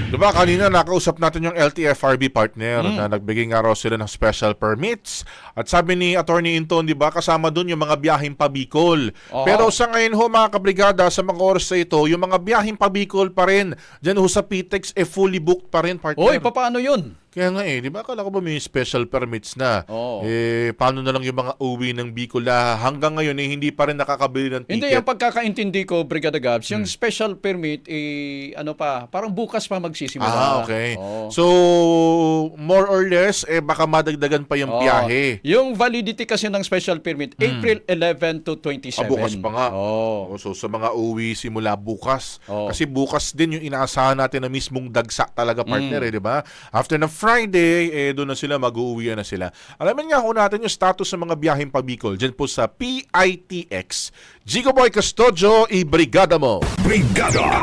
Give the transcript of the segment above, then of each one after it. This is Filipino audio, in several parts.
Diba kanina nakausap natin yung LTFRB partner na nagbigay nga raw sila ng special permits. At sabi ni Attorney Inton, diba, kasama dun yung mga biyaheng pabikol. Oo. Pero sa ngayon ho mga kabrigada, sa mga oras na ito, yung mga biyaheng pabikol pa rin, dyan ho sa PTEX, fully booked pa rin, partner. Oy, paano yun? Kaya nga di ba akala ko ba may special permits na? Oo. Paano na lang yung mga uwi ng Bicol na hanggang ngayon hindi pa rin nakakabili ng ticket? Hindi, yung pagkakaintindi ko, Brigada Gabs, yung special permit, parang bukas pa magsisimula. Okay. Oo. So, more or less, baka madagdagan pa yung Oo. biyahe. Yung validity kasi ng special permit, April 11 to 27. Bukas pa nga. Oo. So, sa mga uwi simula bukas. Oo. Kasi bukas din yung inaasahan natin na mismong dagsa talaga, partner, di ba? After ng Friday, doon na sila, mag-uuwian na sila. Alamin nga ho natin yung status ng mga biyaheng pabikol dyan po sa PITX. Jigo Boy Custodio, i-brigada mo. Brigada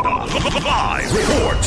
Live Report.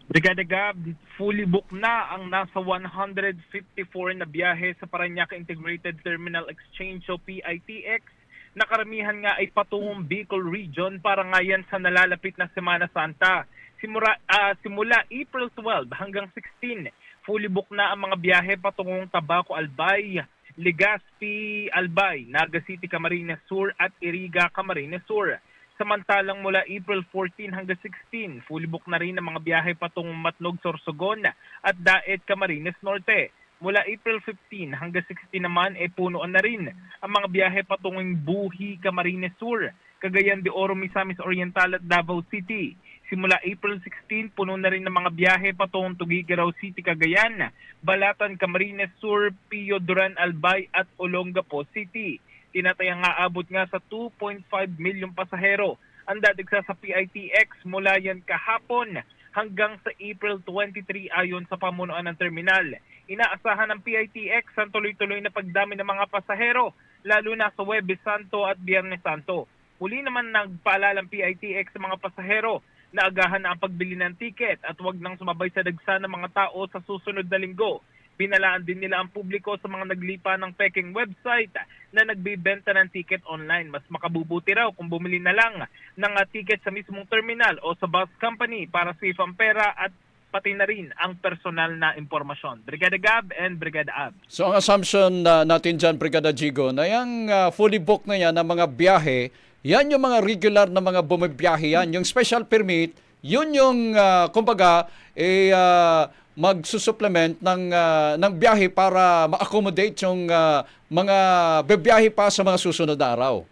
Brigada Gab, fully booked na ang nasa 154 na biyahe sa Parañaque Integrated Terminal Exchange o PITX. Nakaramihan nga ay patungong Bicol Region para nga yan sa nalalapit na Semana Santa. Simula April 12 hanggang 16, fully booked na ang mga biyahe patungong Tabaco Albay, Legazpi Albay, Naga City Camarines Sur at Iriga Camarines Sur. Samantalang mula April 14 hanggang 16, fully booked na rin ang mga biyahe patungong Matnog Sorsogon at Daet Camarines Norte. Mula April 15 hanggang 16 naman punuan na rin ang mga biyahe patungong Buhi Camarines Sur, Cagayan de Oro, Misamis Oriental at Davao City. Simula April 16, puno na rin ng mga biyahe patungong Tuguegarao City, Cagayan, Balatan, Camarines Sur, Pio Duran, Albay at Olongapo City. Tinatayang aabot nga sa 2.5 milyong pasahero ang dadigsa sa PITX mula yan kahapon hanggang sa April 23 ayon sa pamunuan ng terminal. Inaasahan ng PITX ang tuloy-tuloy na pagdami ng mga pasahero lalo na sa Huwebes Santo at Biyernes Santo. Muli naman nagpaalala ang PITX sa mga pasahero na agahan na ang pagbili ng tiket at huwag nang sumabay sa dagsa ng mga tao sa susunod na linggo. Binalaan din nila ang publiko sa mga naglipa ng peking website na nagbibenta ng ticket online. Mas makabubuti raw kung bumili na lang ng ticket sa mismong terminal o sa bus company para safe ang pera at pati na rin ang personal na impormasyon. Brigada Gab and Brigada Ab. So ang assumption natin dyan, Brigada Jigo, na yung fully booked na yan ng mga biyahe, yan yung mga regular na mga bumibiyahe yan. Yung special permit, yun yung, kumbaga, magsusupplement ng biyahe para ma-accommodate yung mga bibiyahe pa sa mga susunod na araw.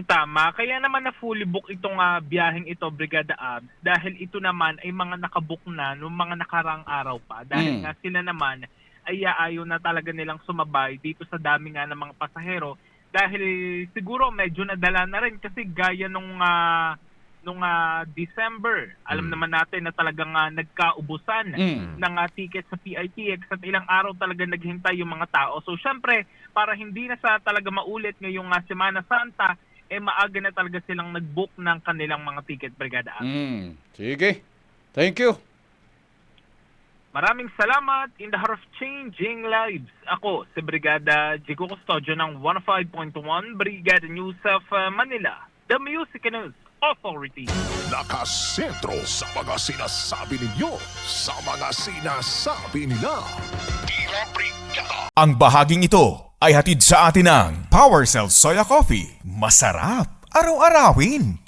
Tama. Kaya naman na fully book itong biyaheng ito, Brigada Abs, dahil ito naman ay mga nakabook na noong mga nakarang araw pa. Dahil nga sila naman ay ayaw na talaga nilang sumabay dito sa dami nga ng mga pasahero. Dahil siguro medyo nadala na rin kasi gaya nung December, alam naman natin na talagang nagkaubusan ng ticket sa PITX at ilang araw talaga naghintay yung mga tao. So syempre, para hindi na sa talaga maulit ngayong Semana Santa, maaga na talaga silang nag-book ng kanilang mga ticket, Brigada. Sige. Thank you. Maraming salamat in the heart of changing lives. Ako, si Brigada Jigo Custodio ng 105.1 Brigada News of Manila, the Music News Authority. Nakasentro sa mga sinasabi ninyo, sa mga sinasabi nila. Tila Brigada. Ang bahaging ito ay hatid sa atin ng Power Cell Soya Coffee. Masarap araw-arawin.